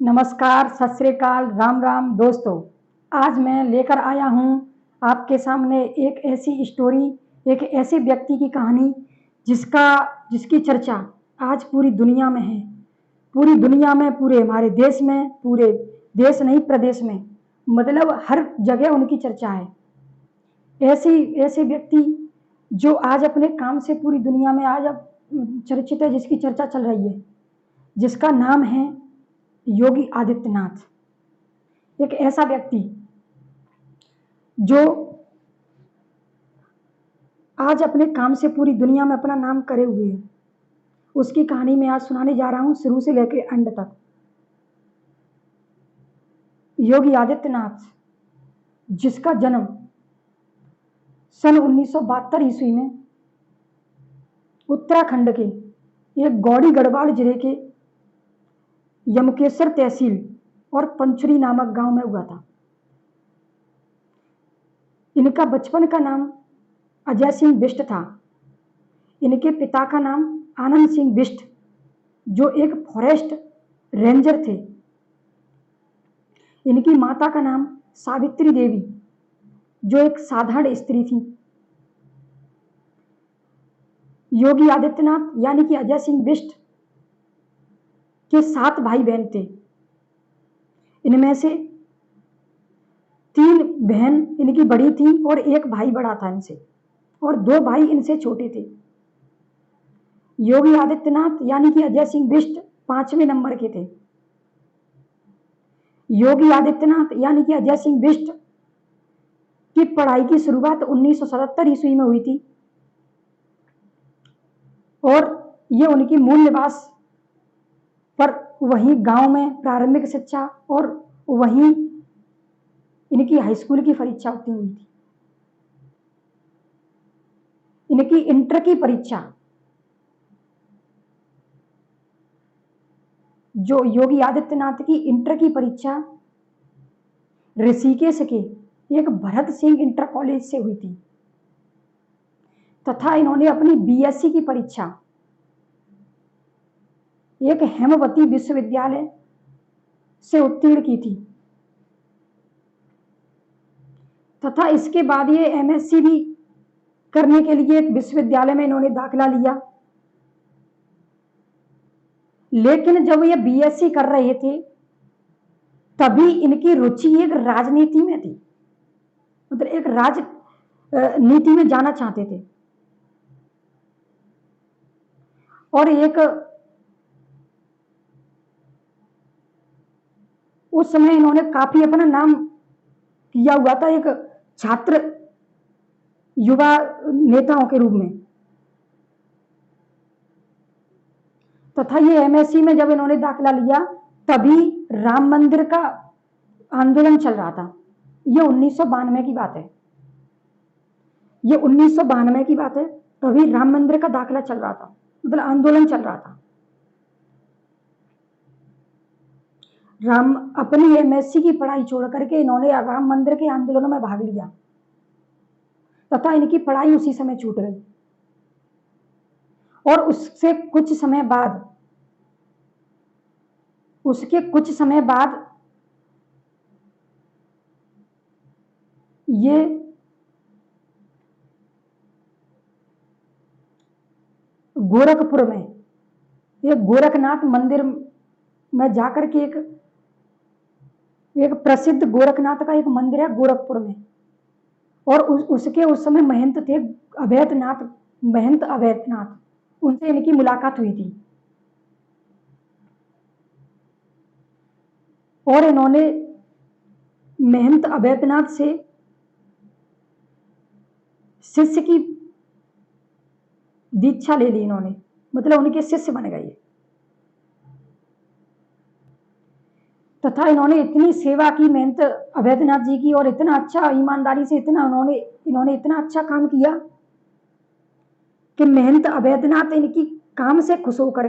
नमस्कार, सत श्री अकाल, राम राम दोस्तों। आज मैं लेकर आया हूँ आपके सामने एक ऐसी स्टोरी, एक ऐसे व्यक्ति की कहानी जिसकी चर्चा आज पूरी दुनिया में है। पूरी दुनिया में, पूरे हमारे देश में, पूरे देश नहीं प्रदेश में, मतलब हर जगह उनकी चर्चा है। ऐसे व्यक्ति जो आज अपने काम से पूरी दुनिया में आज अब चर्चित है, जिसकी चर्चा चल रही है, जिसका नाम है योगी आदित्यनाथ। एक ऐसा व्यक्ति जो आज अपने काम से पूरी दुनिया में अपना नाम करे हुए है, उसकी कहानी मैं आज सुनाने जा रहा हूं, शुरू से लेकर एंड तक। योगी आदित्यनाथ, जिसका जन्म सन 1972 ईस्वी में उत्तराखंड के एक गौड़ी गढ़वाल जिले के यमकेश्वर तहसील और पंचुरी नामक गांव में हुआ था। इनका बचपन का नाम अजय सिंह बिष्ट था। इनके पिता का नाम आनंद सिंह बिष्ट, जो एक फॉरेस्ट रेंजर थे। इनकी माता का नाम सावित्री देवी, जो एक साधारण स्त्री थी। योगी आदित्यनाथ यानी कि अजय सिंह बिष्ट के 7 भाई बहन थे। इनमें से 3 बहन इनकी बड़ी थी और एक भाई बड़ा था इनसे, और 2 भाई इनसे छोटे थे। योगी आदित्यनाथ यानी कि अजय सिंह बिष्ट 5वें नंबर के थे। योगी आदित्यनाथ यानी कि अजय सिंह बिष्ट की पढ़ाई की शुरुआत 1977 ईस्वी में हुई थी, और ये उनकी मूल निवास पर वहीं गांव में प्रारंभिक शिक्षा और वहीं इनकी हाई स्कूल की परीक्षा उत्तीर्ण हुई थी। इनकी इंटर की परीक्षा, जो योगी आदित्यनाथ की इंटर की परीक्षा ऋषिकेश के एक भरत सिंह इंटर कॉलेज से हुई थी, तथा इन्होंने अपनी बीएससी की परीक्षा एक हेमवती विश्वविद्यालय से उत्तीर्ण की थी, तथा इसके बाद ये एमएससी भी करने के लिए एक विश्वविद्यालय में इन्होंने दाखिला लिया। लेकिन जब ये बीएससी कर रहे थे, तभी इनकी रुचि एक राजनीति में थी, मतलब एक राजनीति में जाना चाहते थे। और एक उस समय इन्होंने काफी अपना नाम किया हुआ था एक छात्र युवा नेताओं के रूप में। तथा ये एमएससी में जब इन्होंने दाखिला लिया, तभी राम मंदिर का आंदोलन चल रहा था। ये 1992 की बात है। ये 1992 की बात है। तभी राम मंदिर का दाखिला चल रहा था, मतलब आंदोलन चल रहा था। अपनी एमएससी की पढ़ाई छोड़ करके इन्होंने राम मंदिर के आंदोलनों में भाग लिया, तथा इनकी पढ़ाई उसी समय छूट गई। और उसके कुछ समय बाद ये गोरखपुर में एक गोरखनाथ मंदिर में जाकर के एक प्रसिद्ध गोरखनाथ का एक मंदिर है गोरखपुर में, और उसके उस समय महंत थे महंत अवैधनाथ, उनसे इनकी मुलाकात हुई थी। और इन्होंने महंत अवैधनाथ से शिष्य की दीक्षा ले ली इन्होंने, मतलब उनके शिष्य बन गए। तथा इन्होंने इतनी सेवा की महंत अवैधनाथ जी की, और इतना अच्छा ईमानदारी से इन्होंने इतना अच्छा काम किया कि महंत अवैधनाथ इनकी काम से खुश होकर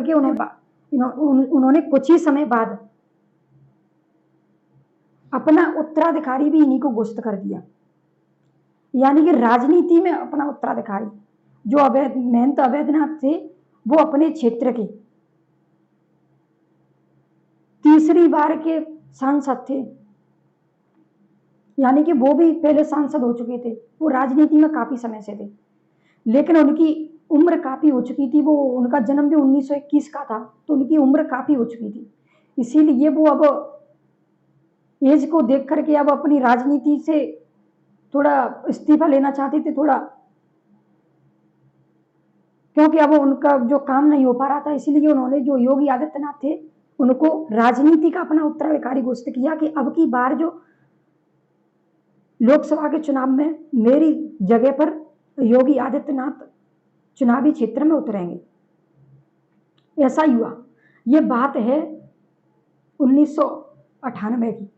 के उन्होंने कुछ ही समय बाद अपना उत्तराधिकारी भी इन्हीं को घोषित कर दिया। यानी कि राजनीति में अपना उत्तराधिकारी जो महंत अवैधनाथ थे, वो अपने क्षेत्र के तीसरी बार के सांसद थे, यानी कि वो भी पहले सांसद हो चुके थे, वो राजनीति में काफी समय से थे, लेकिन उनकी उम्र काफी हो चुकी थी। वो उनका जन्म भी 1921 का था, तो उनकी उम्र काफी हो चुकी थी, इसीलिए वो अब एज को देख करके अब अपनी राजनीति से थोड़ा इस्तीफा लेना चाहते थे, थोड़ा, क्योंकि अब उनका जो काम नहीं हो पा रहा था, इसीलिए उन्होंने जो योगी आदित्यनाथ थे उनको राजनीति का अपना उत्तराधिकारी घोषित किया कि अब की बार जो लोकसभा के चुनाव में मेरी जगह पर योगी आदित्यनाथ चुनावी क्षेत्र में उतरेंगे। ऐसा ही हुआ। ये बात है 1998 की।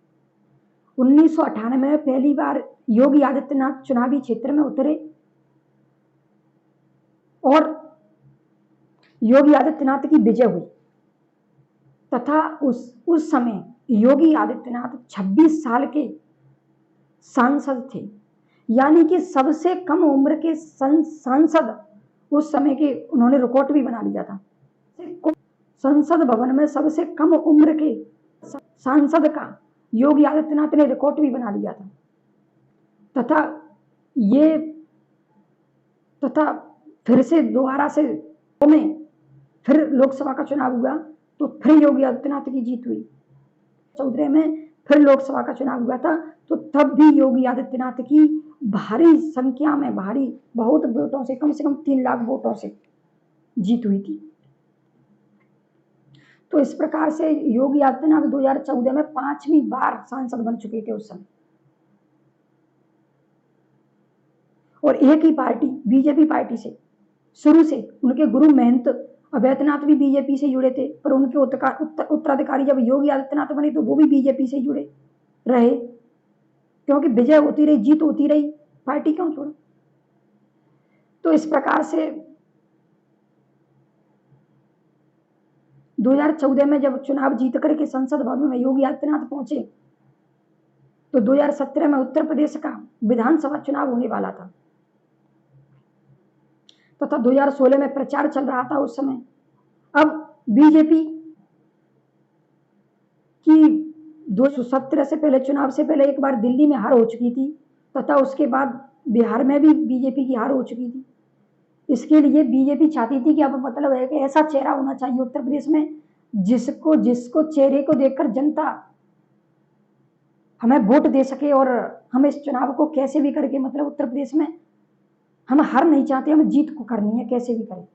1998 में पहली बार योगी आदित्यनाथ चुनावी क्षेत्र में उतरे और योगी आदित्यनाथ की विजय हुई, तथा उस समय योगी आदित्यनाथ 26 साल के सांसद थे, यानी कि सबसे कम उम्र के सांसद उस समय के उन्होंने रिकॉर्ड भी बना लिया था। संसद भवन में सबसे कम उम्र के सांसद का योगी आदित्यनाथ ने रिकॉर्ड भी बना लिया था। तथा फिर से दोबारा से में फिर लोकसभा का चुनाव हुआ, तो फिर योगी आदित्यनाथ की जीत हुई। 2014 में फिर लोकसभा का चुनाव हुआ था, तो तब भी योगी आदित्यनाथ की भारी संख्या में, भारी बहुत वोटों से, कम 3 लाख वोटों से जीत हुई थी। तो इस प्रकार से योगी आदित्यनाथ 2014 में 5वीं बार सांसद बन चुके थे उस समय। और एक ही पार्टी, बीजेपी पार्टी से शुरू से, उनके गुरु महंत अभेद्यनाथ भी बीजेपी से जुड़े थे, पर उनके उत्तराधिकारी जब योगी आदित्यनाथ बने तो वो भी बीजेपी से जुड़े रहे, क्योंकि विजय होती रही, जीत होती रही, पार्टी क्यों छोड़े। तो इस प्रकार से 2014 में जब चुनाव जीत करके संसद भवन में योगी आदित्यनाथ पहुंचे, तो 2017 में उत्तर प्रदेश का विधानसभा चुनाव होने वाला था, तथा 2016 में प्रचार चल रहा था उस समय। अब बीजेपी की 2017 से पहले, चुनाव से पहले एक बार दिल्ली में हार हो चुकी थी, तथा उसके बाद बिहार में भी बीजेपी की हार हो चुकी थी। इसके लिए बीजेपी चाहती थी कि अब मतलब है कि ऐसा चेहरा होना चाहिए उत्तर प्रदेश में जिसको चेहरे को देखकर जनता हमें वोट दे सके, और हम इस चुनाव को कैसे भी करके, मतलब उत्तर प्रदेश में हम हार नहीं चाहते, हमें जीत को करनी है कैसे भी करें।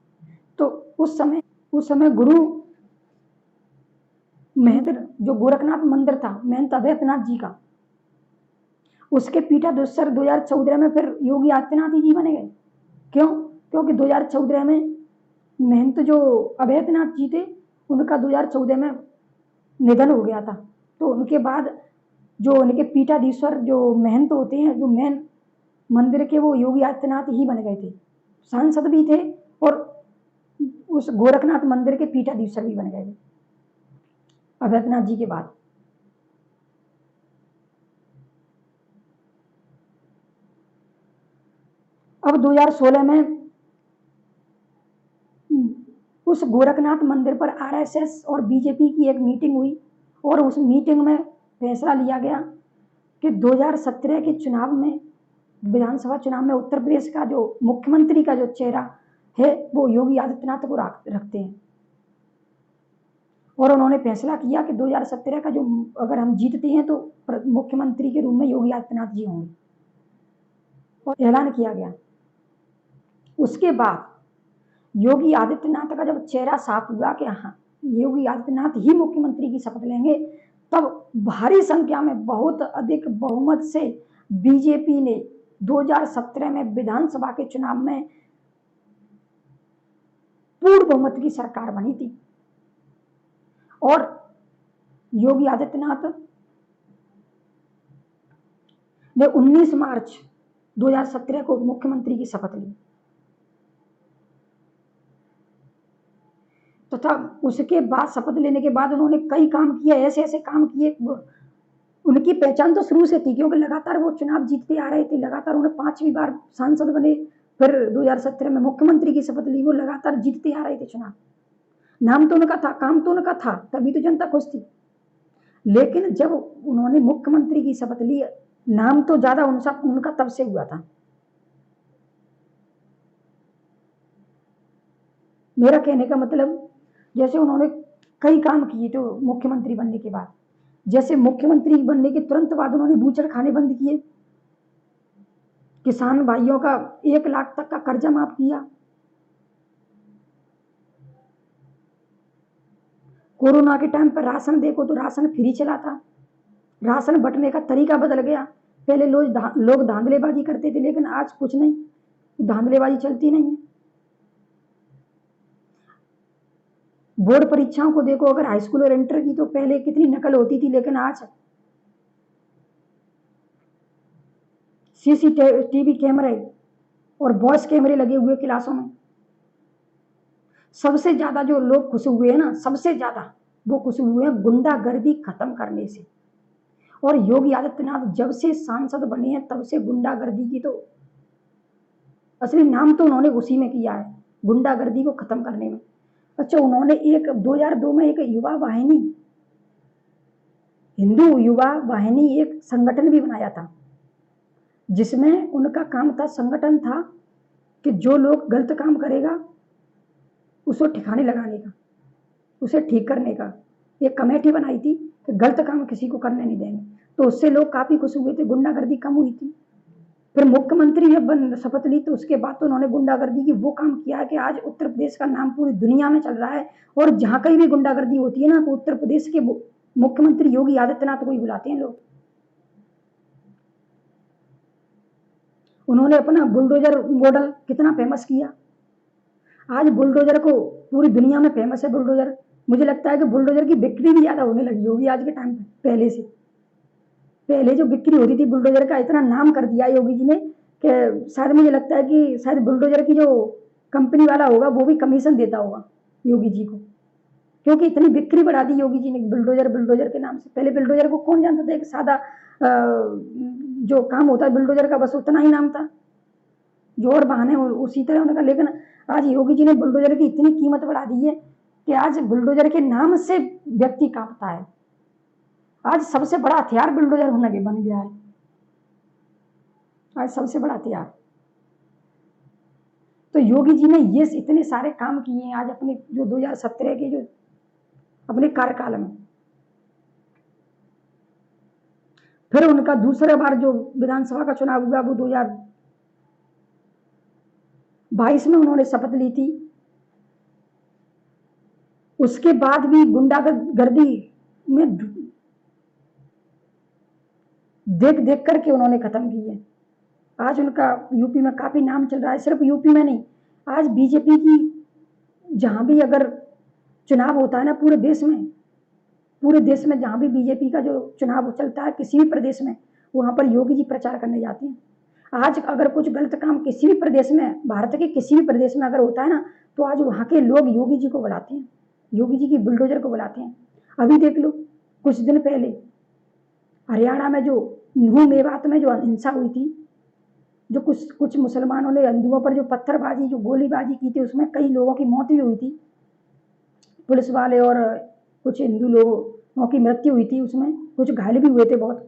तो उस समय गुरु महंत, जो गोरखनाथ मंदिर था महंत अभेद्यनाथ जी का, उसके पीठाधीश्वर 2014 में फिर योगी आदित्यनाथ जी बने गए। क्यों? क्योंकि 2014 में महंत जो अभेद्यनाथ जी थे उनका 2014 में निधन हो गया था, तो उनके बाद जो उनके पीठाधीश्वर जो महंत होते हैं, जो मेन मंदिर के, वो योगी आदित्यनाथ ही बन गए थे, सांसद भी थे और उस गोरखनाथ मंदिर के पीठाधीश्वर भी बन गए थे अभेद्यनाथ जी के बाद। अब 2016 में उस गोरखनाथ मंदिर पर आरएसएस और बीजेपी की एक मीटिंग हुई, और उस मीटिंग में फैसला लिया गया कि 2017 के चुनाव में, विधानसभा चुनाव में, उत्तर प्रदेश का जो मुख्यमंत्री का जो चेहरा है वो योगी आदित्यनाथ को रखते हैं। और उन्होंने फैसला किया कि 2017 का जो, अगर हम जीतते हैं तो मुख्यमंत्री के रूप में योगी आदित्यनाथ जी होंगे, और ऐलान किया गया। उसके बाद योगी आदित्यनाथ का जब चेहरा साफ हुआ कि हाँ योगी आदित्यनाथ ही मुख्यमंत्री की शपथ लेंगे, तब भारी संख्या में, बहुत अधिक बहुमत से बीजेपी ने 2017 में विधानसभा के चुनाव में पूर्ण बहुमत की सरकार बनी थी, और योगी आदित्यनाथ ने 19 मार्च 2017 को मुख्यमंत्री की शपथ ली, तथा उसके बाद, शपथ लेने के बाद उन्होंने कई काम किए, ऐसे काम किए। उनकी पहचान तो शुरू से थी, क्योंकि लगातार वो चुनाव जीतते आ रहे थे, लगातार उन्हें 5वीं बार सांसद बने, फिर 2017 में मुख्यमंत्री की शपथ ली, वो लगातार जीतते आ रहे थे चुनाव। नाम तो उनका था, काम तो उनका था, तभी तो जनता खुश थी। लेकिन जब उन्होंने मुख्यमंत्री की शपथ ली, नाम तो ज्यादा उनका तब से हुआ था। मेरा कहने का मतलब, जैसे उन्होंने कई काम किए तो मुख्यमंत्री बनने के बाद, जैसे मुख्यमंत्री बनने के तुरंत बाद उन्होंने बूचड़ खाने बंद किए, किसान भाइयों का 1 लाख तक का कर्जा माफ किया, कोरोना के टाइम पर राशन देखो तो राशन फ्री चला था, राशन बंटने का तरीका बदल गया। पहले लोग धांधलेबाजी करते थे, लेकिन आज कुछ नहीं, धांधलेबाजी चलती नहीं है। बोर्ड परीक्षाओं को देखो, अगर हाई स्कूल और इंटर की, तो पहले कितनी नकल होती थी, लेकिन आज सीसीटीवी कैमरे और वॉइस कैमरे लगे हुए क्लासों में। सबसे ज्यादा जो लोग खुश हुए हैं ना, सबसे ज्यादा वो खुश हुए हैं गुंडागर्दी खत्म करने से। और योगी आदित्यनाथ जब से सांसद बने हैं तब से गुंडागर्दी की तो असली नाम तो उन्होंने उसी में किया है, गुंडागर्दी को खत्म करने में। अच्छा, उन्होंने 2002 में एक युवा वाहिनी, हिंदू युवा वाहिनी एक संगठन भी बनाया था, जिसमें उनका काम था, संगठन था कि जो लोग गलत काम करेगा उसको ठिकाने लगाने का, उसे ठीक करने का। एक कमेटी बनाई थी कि गलत काम किसी को करने नहीं देंगे, तो उससे लोग काफी खुश हुए थे, गुंडागर्दी कम हुई थी। फिर मुख्यमंत्री जब शपथ ली तो उसके बाद तो उन्होंने गुंडागर्दी की वो काम किया है कि आज उत्तर प्रदेश का नाम पूरी दुनिया में चल रहा है। और जहां कहीं भी गुंडागर्दी होती है ना, तो उत्तर प्रदेश के मुख्यमंत्री योगी आदित्यनाथ को ही बुलाते हैं लोग। उन्होंने अपना बुलडोजर मॉडल कितना फेमस किया, आज बुलडोजर को पूरी दुनिया में फेमस है बुलडोजर। मुझे लगता है कि बुलडोजर की बिक्री भी ज्यादा होने लगी होगी आज के टाइम पे, पहले से। पहले जो बिक्री होती थी बुलडोजर का, इतना नाम कर दिया योगी जी ने कि शायद मुझे लगता है कि शायद बुलडोजर की जो कंपनी वाला होगा वो भी कमीशन देता होगा योगी जी को, क्योंकि इतनी बिक्री बढ़ा दी योगी जी ने बुलडोजर बुलडोजर के नाम से। पहले बुलडोजर को कौन जानता था, एक सादा जो काम होता है बुलडोजर का, बस उतना ही नाम था, जो और बहाने उसी तरह उनका। लेकिन आज योगी जी ने बुलडोजर की इतनी कीमत बढ़ा दी है कि आज बुलडोजर के नाम से व्यक्ति कांपता है। आज सबसे बड़ा हथियार बुलडोजर होना भी बन गया है, आज सबसे बड़ा हथियार। तो योगी जी ने ये इतने सारे काम किए हैं आज अपने जो 2017 के जो अपने कार्यकाल में। फिर उनका दूसरा बार जो विधानसभा का चुनाव हुआ वो 2022 में उन्होंने शपथ ली थी। उसके बाद भी गुंडागर्दी में देख देख करके उन्होंने खत्म की है। आज उनका यूपी में काफी नाम चल रहा है, सिर्फ यूपी में नहीं, आज बीजेपी की जहां भी अगर चुनाव होता है ना पूरे देश में जहां भी बीजेपी का जो चुनाव चलता है किसी भी प्रदेश में, वहां पर योगी जी प्रचार करने जाते हैं। आज अगर कुछ गलत काम किसी भी प्रदेश में, भारत के किसी भी प्रदेश में अगर होता है ना, तो आज वहां के लोग योगी जी को बुलाते हैं, योगी जी की बुलडोजर को बुलाते हैं। अभी देख लो, कुछ दिन पहले हरियाणा में जो नूह मेवात में जो हिंसा हुई थी, जो कुछ मुसलमानों ने हिंदुओं पर जो पत्थरबाजी जो गोलीबाजी की थी, उसमें कई लोगों की मौत भी हुई थी, पुलिस वाले और कुछ हिंदू लोगों की मृत्यु हुई थी, उसमें कुछ घायल भी हुए थे बहुत।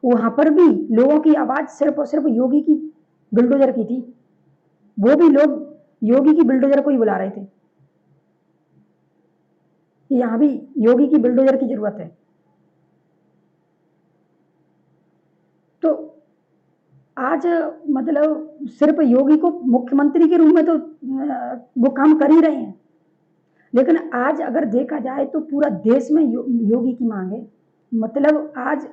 वहां पर भी लोगों की आवाज सिर्फ और सिर्फ योगी की बुलडोजर की थी, वो भी लोग योगी की बुलडोजर को ही बुला रहे थे। यहां भी योगी की बुलडोजर की जरूरत है। तो आज मतलब सिर्फ योगी को मुख्यमंत्री के रूप में तो वो काम कर ही रहे हैं, लेकिन आज अगर देखा जाए तो पूरा देश में योगी की मांग है। मतलब आज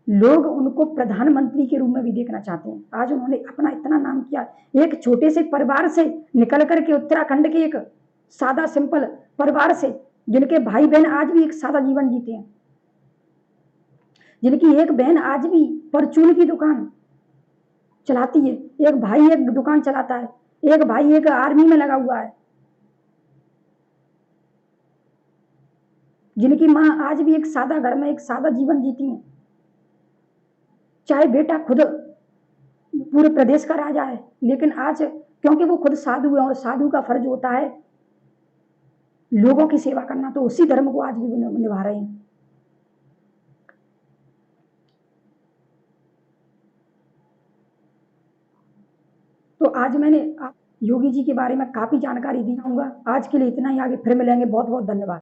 लोग उनको प्रधानमंत्री के रूप में भी देखना चाहते हैं। आज उन्होंने अपना इतना नाम किया, एक छोटे से परिवार से निकल करके उत्तराखंड के एक सादा सिंपल परिवार से, जिनके भाई बहन आज भी एक सादा जीवन जीते हैं, जिनकी एक बहन आज भी परचून की दुकान चलाती है, एक भाई एक दुकान चलाता है, एक भाई एक आर्मी में लगा हुआ है, जिनकी मां आज भी एक सादा घर में एक सादा जीवन जीती है, चाहे बेटा खुद पूरे प्रदेश का राजा है, लेकिन आज क्योंकि वो खुद साधु है और साधु का फर्ज होता है लोगों की सेवा करना, तो उसी धर्म को आज भी निभा रहे हैं। तो आज मैंने योगी जी के बारे में काफ़ी जानकारी दी। आज के लिए इतना ही, आगे फिर मिलेंगे। बहुत बहुत धन्यवाद।